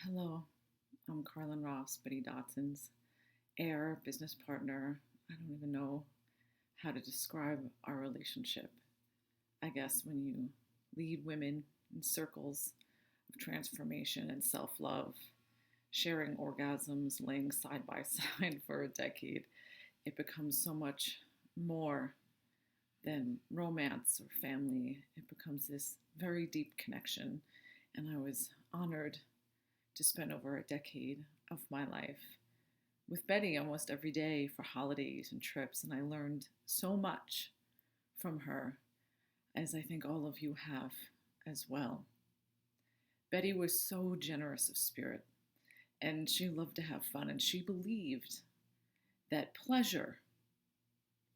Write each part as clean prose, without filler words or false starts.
Hello, I'm Carlin Ross, Betty Dodson's heir, business partner. I don't even know how to describe our relationship. I guess when you lead women in circles of transformation and self love, sharing orgasms, laying side by side for a decade, it becomes so much more than romance or family. It becomes this very deep connection. And I was honored to spend over a decade of my life with Betty almost every day for holidays and trips. And I learned so much from her, as I think all of you have as well. Betty was so generous of spirit, and she loved to have fun, and she believed that pleasure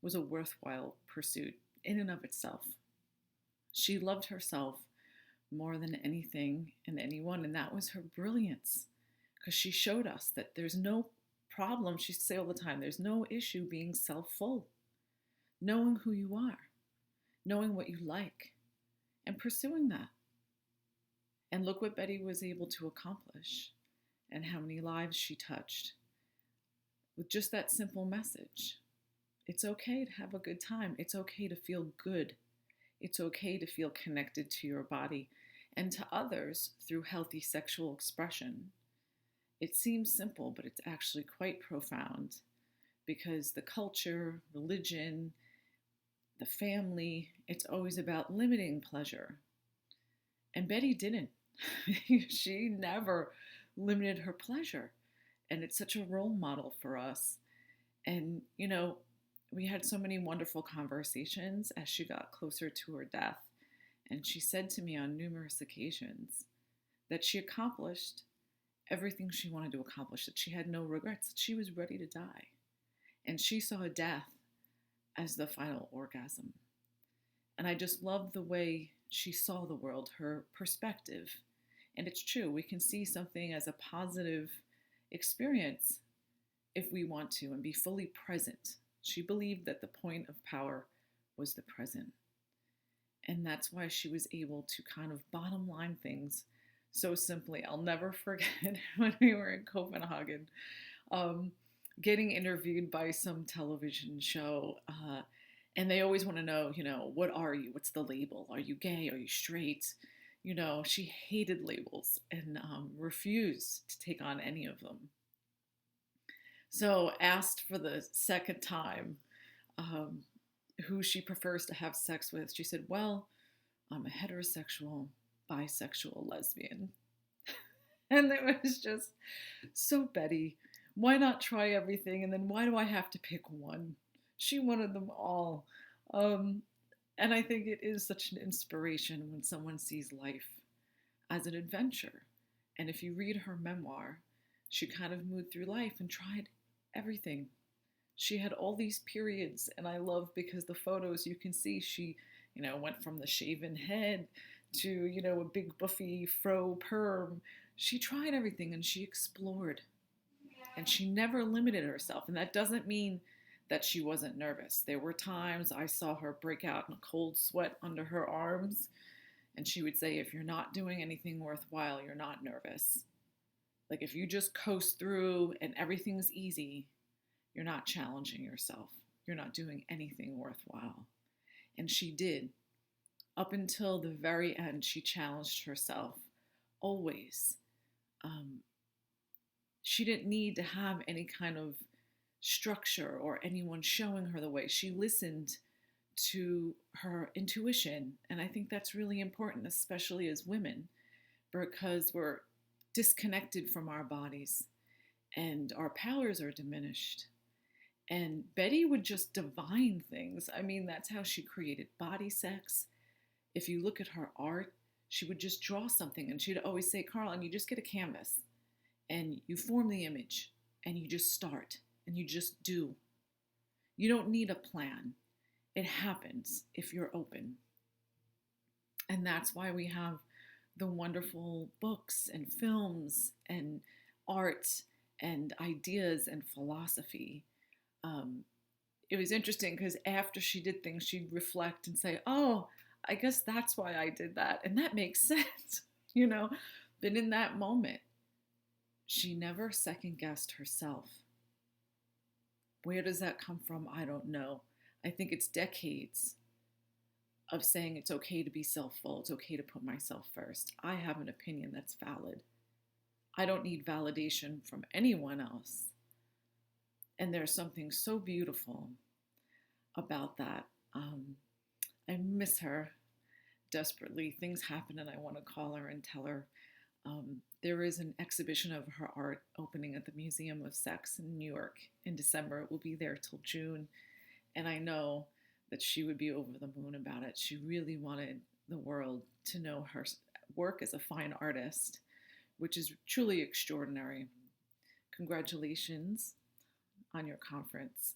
was a worthwhile pursuit in and of itself. She loved herself more than anything and anyone, and that was her brilliance, because she showed us that there's no problem. She used to say all the time, there's no issue being self-full, knowing who you are, knowing what you like, and pursuing that. And look what Betty was able to accomplish, and how many lives she touched with just that simple message. It's okay to have a good time. It's okay to feel good. It's okay to feel connected to your body and to others through healthy sexual expression. It seems simple, but it's actually quite profound, because the culture, religion, the family, it's always about limiting pleasure. And Betty didn't. She never limited her pleasure. And it's such a role model for us. And, we had so many wonderful conversations as she got closer to her death. And she said to me on numerous occasions that she accomplished everything she wanted to accomplish, that she had no regrets, that she was ready to die. And she saw death as the final orgasm. And I just loved the way she saw the world, her perspective. And it's true, we can see something as a positive experience if we want to and be fully present. She believed that the point of power was the present. And that's why she was able to kind of bottom line things so simply. I'll never forget when we were in Copenhagen, getting interviewed by some television show. And they always want to know, what are you? What's the label? Are you gay? Are you straight? She hated labels and refused to take on any of them. So asked for the second time who she prefers to have sex with, she said, well, I'm a heterosexual, bisexual, lesbian. And it was just so Betty. Why not try everything? And then why do I have to pick one? She wanted them all. And I think it is such an inspiration when someone sees life as an adventure. And if you read her memoir, she kind of moved through life and tried everything. She had all these periods, and I love because the photos you can see she, went from the shaven head to, a big buffy fro perm. She tried everything and she explored, and she never limited herself. And that doesn't mean that she wasn't nervous. There were times I saw her break out in a cold sweat under her arms, and she would say, if you're not doing anything worthwhile, you're not nervous. Like if you just coast through and everything's easy, you're not challenging yourself. You're not doing anything worthwhile. And she did. Up until the very end, she challenged herself always. She didn't need to have any kind of structure or anyone showing her the way. She listened to her intuition. And I think that's really important, especially as women, because we're disconnected from our bodies and our powers are diminished. And Betty would just divine things. I mean, that's how she created body sex. If you look at her art, she would just draw something and she'd always say, Carlin, you just get a canvas and you form the image and you just start and you just do. You don't need a plan. It happens if you're open. And that's why we have the wonderful books and films and art and ideas and philosophy. It was interesting because after she did things, she'd reflect and say, oh, I guess that's why I did that. And that makes sense, But in that moment, She never second guessed herself. Where does that come from? I don't know. I think it's decades of saying it's okay to be self-full, it's okay to put myself first. I have an opinion that's valid. I don't need validation from anyone else. And there's something so beautiful about that. I miss her desperately. Things happen, and I want to call her and tell her. There is an exhibition of her art opening at the Museum of Sex in New York in December. It will be there till June. And I know that she would be over the moon about it. She really wanted the world to know her work as a fine artist, which is truly extraordinary. Congratulations on your conference.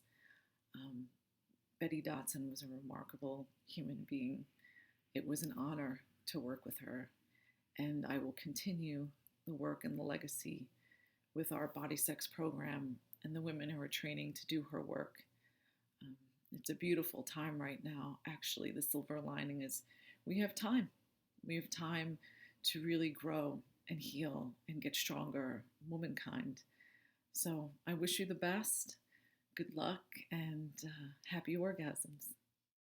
Um, Betty Dodson was a remarkable human being. It was an honor to work with her, and I will continue the work and the legacy with our body sex program and the women who are training to do her work. Um, it's a beautiful time right now. Actually, the silver lining is we have time. We have time to really grow and heal and get stronger, womankind. So I wish you the best. Good luck and happy orgasms.